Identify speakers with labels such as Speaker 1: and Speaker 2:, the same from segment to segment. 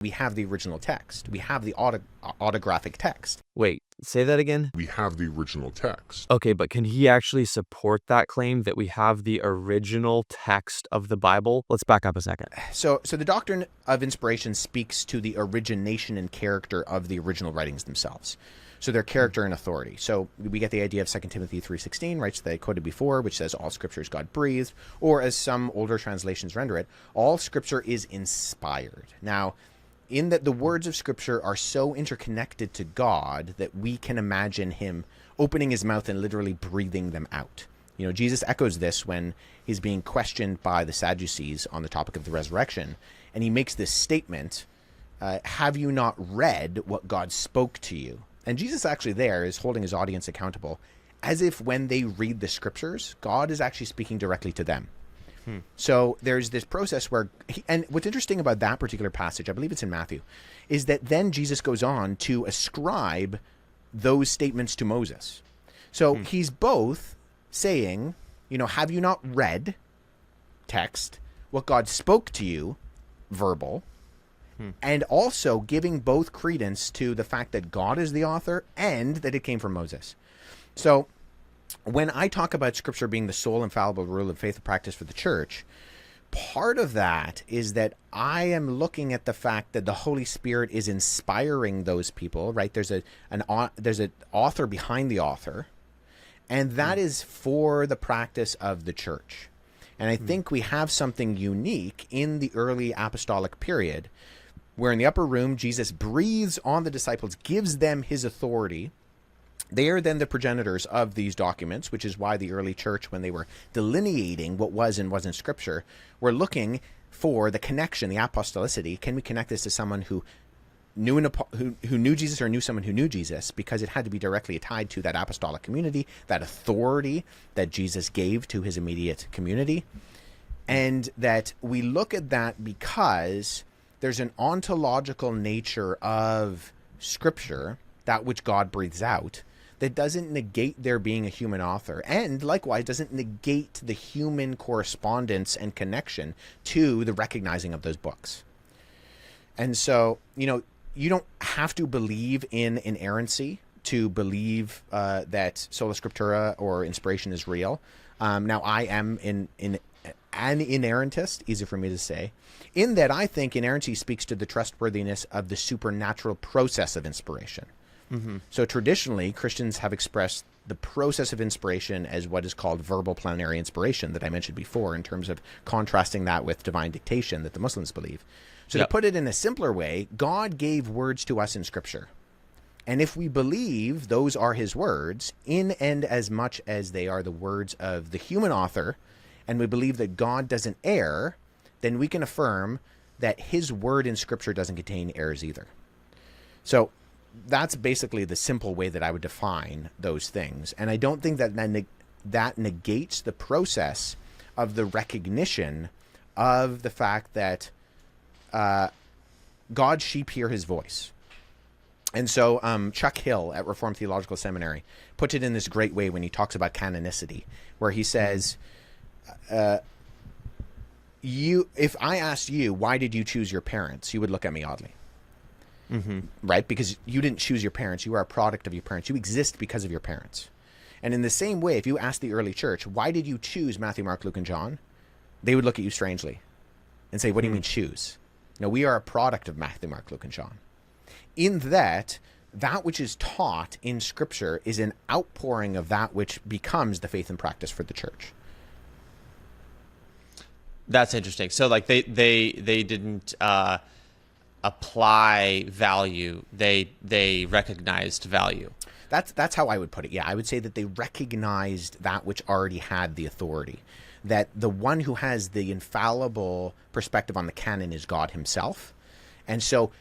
Speaker 1: We have the original text. We have the autographic text.
Speaker 2: Wait, say that again?
Speaker 3: We have the original text.
Speaker 2: Okay, but can he actually support that claim that we have the original text of the Bible? Let's back up a second.
Speaker 1: So the doctrine of inspiration speaks to the origination and character of the original writings themselves. So their character and authority. So we get the idea of 2 Timothy 3:16, right, that I quoted before, which says all scripture is God-breathed, or as some older translations render it, all scripture is inspired. Now, in that the words of scripture are so interconnected to God that we can imagine him opening his mouth and literally breathing them out. You know, Jesus echoes this when he's being questioned by the Sadducees on the topic of the resurrection, and he makes this statement, have you not read what God spoke to you? And Jesus actually there is holding his audience accountable as if when they read the scriptures, God is actually speaking directly to them. So there's this process where, and what's interesting about that particular passage, I believe it's in Matthew, is that then Jesus goes on to ascribe those statements to Moses. So he's both saying, you know, have you not read, text, what God spoke to you, verbal, and also giving both credence to the fact that God is the author and that it came from Moses. So when I talk about scripture being the sole infallible rule of faith and practice for the church, part of that is that I am looking at the fact that the Holy Spirit is inspiring those people, right? There's an author behind the author, and that is for the practice of the church. And I think we have something unique in the early apostolic period, where in the upper room, Jesus breathes on the disciples, gives them his authority. They are then the progenitors of these documents, which is why the early church, when they were delineating what was and wasn't scripture, were looking for the connection, the apostolicity. Can we connect this to someone who knew who knew Jesus or knew someone who knew Jesus? Because it had to be directly tied to that apostolic community, that authority that Jesus gave to his immediate community. And that we look at that because there's an ontological nature of scripture, that which God breathes out, that doesn't negate there being a human author, and likewise doesn't negate the human correspondence and connection to the recognizing of those books. And so, you know, you don't have to believe in inerrancy to believe that sola scriptura or inspiration is real. Now, I am an inerrantist, easy for me to say, in that I think inerrancy speaks to the trustworthiness of the supernatural process of inspiration. So traditionally, Christians have expressed the process of inspiration as what is called verbal plenary inspiration that I mentioned before, in terms of contrasting that with divine dictation that the Muslims believe. So to put it in a simpler way, God gave words to us in Scripture. And if we believe those are his words, in and as much as they are the words of the human author, and we believe that God doesn't err, then we can affirm that his word in Scripture doesn't contain errors either. So that's basically the simple way that I would define those things. And I don't think that that negates the process of the recognition of the fact that God's sheep hear his voice. And so Chuck Hill at Reformed Theological Seminary puts it in this great way when he talks about canonicity, where he says, if I asked you, why did you choose your parents, you would look at me oddly. Right? Because you didn't choose your parents. You are a product of your parents. You exist because of your parents. And in the same way, if you ask the early church, why did you choose Matthew, Mark, Luke, and John? They would look at you strangely and say, what do you mean choose? No, we are a product of Matthew, Mark, Luke, and John. In that which is taught in Scripture is an outpouring of that which becomes the faith and practice for the church.
Speaker 4: That's interesting. So like they didn't apply value, they recognized value.
Speaker 1: That's how I would put it. Yeah, I would say that they recognized that which already had the authority, that the one who has the infallible perspective on the canon is God himself. And so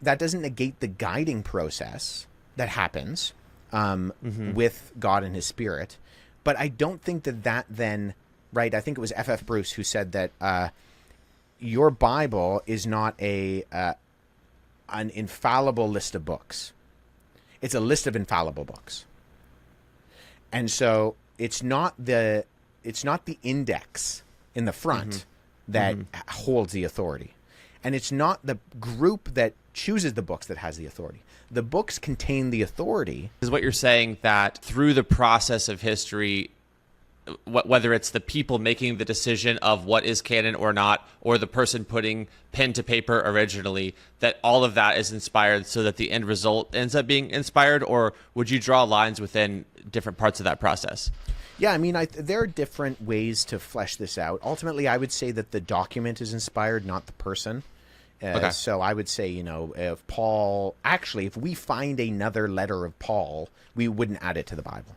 Speaker 1: that doesn't negate the guiding process that happens with God and his Spirit. But I don't think that then, right, I think it was F.F. Bruce who said that your Bible is not an infallible list of books. It's a list of infallible books. And so it's not the index in the front that holds the authority. And it's not the group that chooses the books that has the authority. The books contain the authority.
Speaker 4: Is what you're saying that through the process of history, whether it's the people making the decision of what is canon or not, or the person putting pen to paper originally, that all of that is inspired so that the end result ends up being inspired? Or would you draw lines within different parts of that process?
Speaker 1: Yeah, I mean, there are different ways to flesh this out. Ultimately, I would say that the document is inspired, not the person.
Speaker 4: Okay.
Speaker 1: So I would say, if Paul, actually, if we find another letter of Paul, we wouldn't add it to the Bible.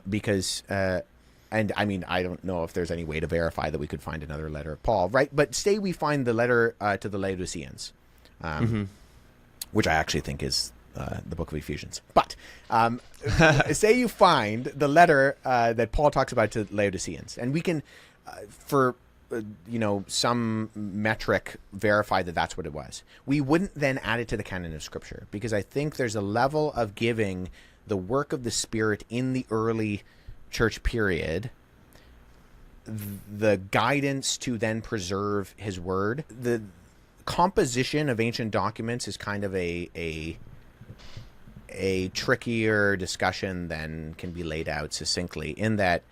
Speaker 1: Because, and I mean, I don't know if there's any way to verify that we could find another letter of Paul, right? But say we find the letter to the Laodiceans, which I actually think is the book of Ephesians. But say you find the letter that Paul talks about to Laodiceans, and we can, for some metric, verify that that's what it was. We wouldn't then add it to the canon of Scripture, because I think there's a level of giving the work of the Spirit in the early church period the guidance to then preserve his word. The composition of ancient documents is kind of a trickier discussion than can be laid out succinctly, in that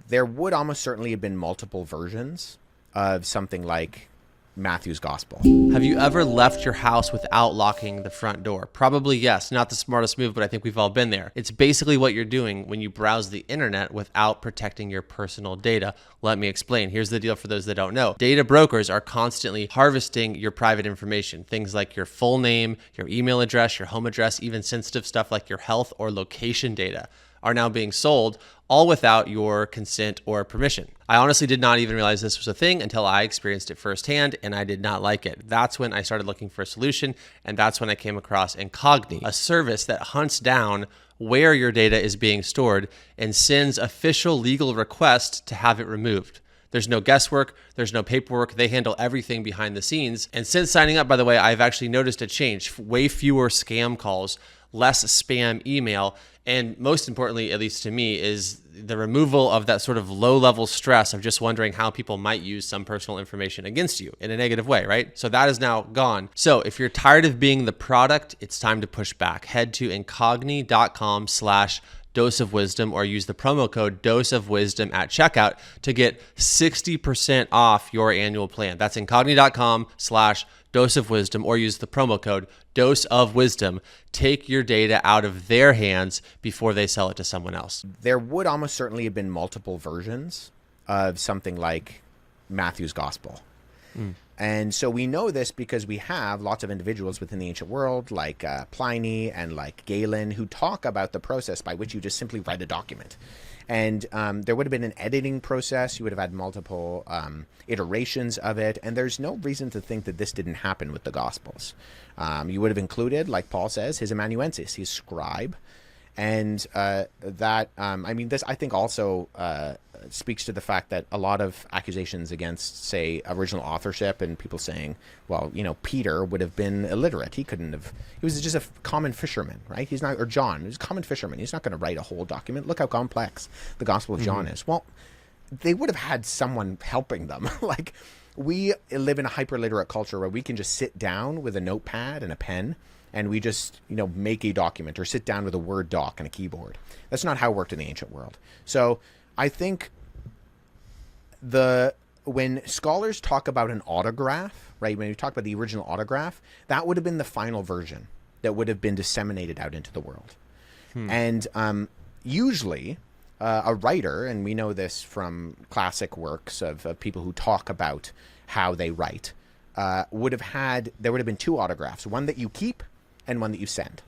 Speaker 1: there would almost certainly have been multiple versions of something like Matthew's gospel.
Speaker 5: Have you ever left your house without locking the front door? Probably yes. Not the smartest move, but I think we've all been there. It's basically what you're doing when you browse the internet without protecting your personal data. Let me explain. Here's the deal for those that don't know. Data brokers are constantly harvesting your private information. Things like your full name, your email address, your home address, even sensitive stuff like your health or location data are now being sold, all without your consent or permission. I honestly did not even realize this was a thing until I experienced it firsthand, and I did not like it. That's when I started looking for a solution, and that's when I came across Incogni, a service that hunts down where your data is being stored and sends official legal requests to have it removed. There's no guesswork. There's no paperwork. They handle everything behind the scenes. And since signing up, by the way, I've actually noticed a change. Way fewer scam calls, less spam email, and most importantly, at least to me, is the removal of that sort of low-level stress of just wondering how people might use some personal information against you in a negative way, right? So that is now gone. So if you're tired of being the product, it's time to push back. Head to incogni.com/dose of wisdom or use the promo code dose of wisdom at checkout to get 60% off your annual plan. That's incogni.com/dose of wisdom or use the promo code dose of wisdom. Take your data out of their hands before they sell it to someone else.
Speaker 1: There would almost certainly have been multiple versions of something like Matthew's gospel. And so we know this because we have lots of individuals within the ancient world, like Pliny and like Galen, who talk about the process by which you just simply write a document. And there would have been an editing process. You would have had multiple iterations of it. And there's no reason to think that this didn't happen with the Gospels. You would have included, like Paul says, his amanuensis, his scribe. And this, I think, also speaks to the fact that a lot of accusations against, say, original authorship and people saying, well, Peter would have been illiterate. He was just a common fisherman, right? He's not, or John, he was a common fisherman. He's not going to write a whole document. Look how complex the Gospel of John is. Well, they would have had someone helping them. Like, we live in a hyper-literate culture where we can just sit down with a notepad and a pen and we just, make a document, or sit down with a Word doc and a keyboard. That's not how it worked in the ancient world. So I think when scholars talk about an autograph, right, when you talk about the original autograph, that would have been the final version that would have been disseminated out into the world. And usually a writer, and we know this from classic works of people who talk about how they write, there would have been two autographs, one that you keep and one that you send.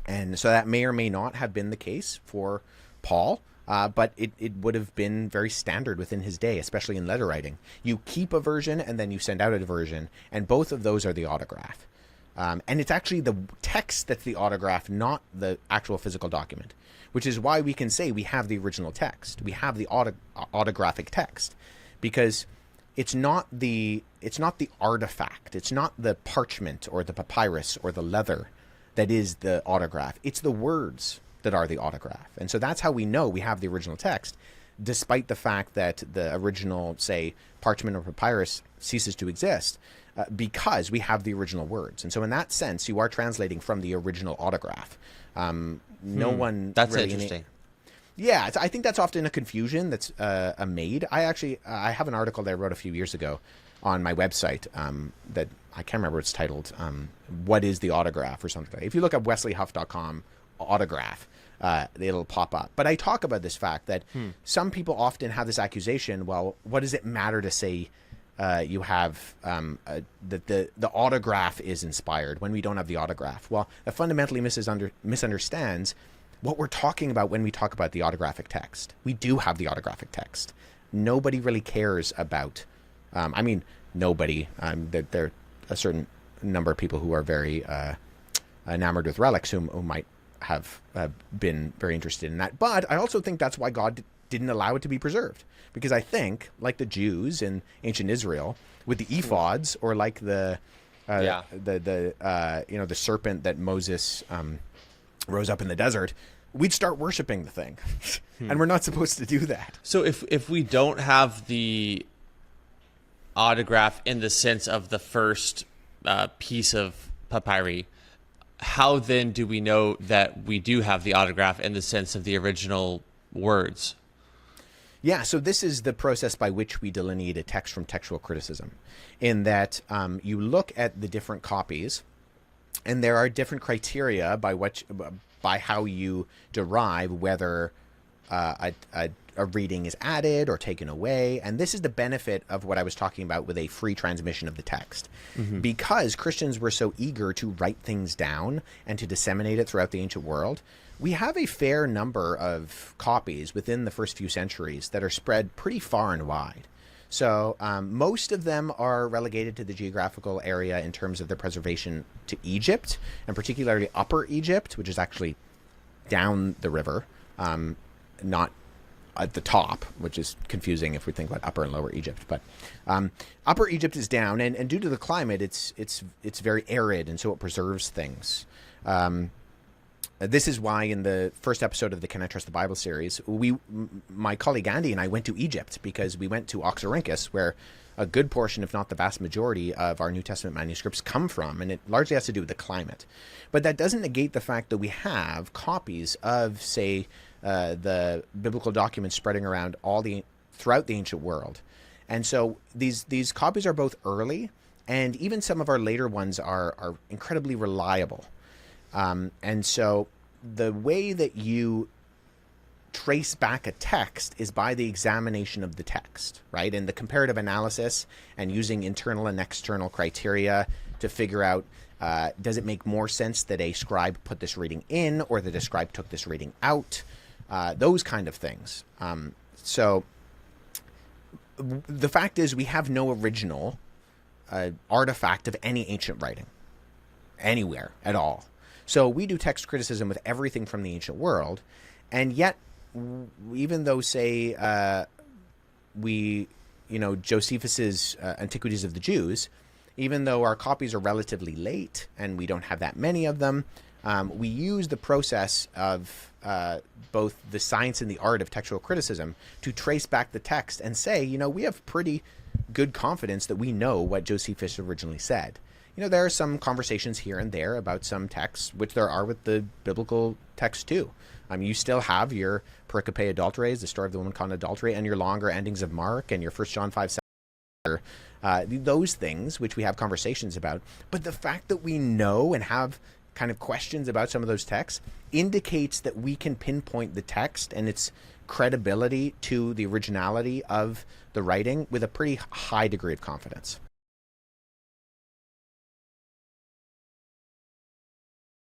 Speaker 1: And so that may or may not have been the case for Paul, but it would have been very standard within his day, especially in letter writing. You keep a version and then you send out a version, and both of those are the autograph. And it's actually the text that's the autograph, not the actual physical document, which is why we can say we have the original text. We have the autographic text, because it's not the artifact. It's not the parchment or the papyrus or the leather that is the autograph. It's the words that are the autograph. And so that's how we know we have the original text. despite the fact that the original, say, parchment or papyrus ceases to exist, because we have the original words. And so in that sense, you are translating from the original autograph. No one...
Speaker 5: That's
Speaker 1: really
Speaker 5: interesting.
Speaker 1: Yeah, I think that's often a confusion that's made. I have an article that I wrote a few years ago on my website that I can't remember what it's titled. What is the autograph or something like that. If you look up wesleyhuff.com autograph, it'll pop up. But I talk about this fact that some people often have this accusation, well, what does it matter to say you have that the autograph is inspired when we don't have the autograph? Well, that fundamentally misunderstands what we're talking about when we talk about the autographic text. We do have the autographic text. Nobody really cares about, nobody. There are a certain number of people who are very enamored with relics who might have been very interested in that. But I also think that's why God didn't allow it to be preserved. Because I think, like the Jews in ancient Israel, with the ephods, or like the serpent that Moses rose up in the desert, we'd start worshiping the thing. And we're not supposed to do that.
Speaker 4: So if we don't have the autograph in the sense of the first piece of papyri, how then do we know that we do have the autograph in the sense of the original words?
Speaker 1: Yeah, so this is the process by which we delineate a text from textual criticism, in that you look at the different copies, and there are different criteria by how you derive whether a reading is added or taken away. And this is the benefit of what I was talking about with a free transmission of the text. Because Christians were so eager to write things down and to disseminate it throughout the ancient world, we have a fair number of copies within the first few centuries that are spread pretty far and wide. So most of them are relegated to the geographical area in terms of their preservation to Egypt, and particularly Upper Egypt, which is actually down the river, not at the top, which is confusing if we think about Upper and Lower Egypt. But Upper Egypt is down, and due to the climate, it's very arid, and so it preserves things. This is why in the first episode of the Can I Trust the Bible series, my colleague Andy and I went to Egypt, because we went to Oxyrhynchus, where a good portion, if not the vast majority, of our New Testament manuscripts come from, and it largely has to do with the climate. But that doesn't negate the fact that we have copies of, say, the biblical documents spreading around throughout the ancient world. And so these copies are both early, and even some of our later ones are incredibly reliable. And so the way that you trace back a text is by the examination of the text, right? And the comparative analysis, and using internal and external criteria to figure out, does it make more sense that a scribe put this reading in, or that a scribe took this reading out? Those kind of things. So the fact is, we have no original artifact of any ancient writing anywhere at all. So we do text criticism with everything from the ancient world, and yet, even though, say, Josephus's Antiquities of the Jews, even though our copies are relatively late and we don't have that many of them, we use the process of both the science and the art of textual criticism to trace back the text and say, we have pretty good confidence that we know what Josephus originally said. There are some conversations here and there about some texts, which there are with the biblical text too. You still have your pericope adulterae, the story of the woman caught in adultery, and your longer endings of Mark, and your 1 John 5:7, those things which we have conversations about. But the fact that we know and have kind of questions about some of those texts indicates that we can pinpoint the text and its credibility to the originality of the writing with a pretty high degree of confidence.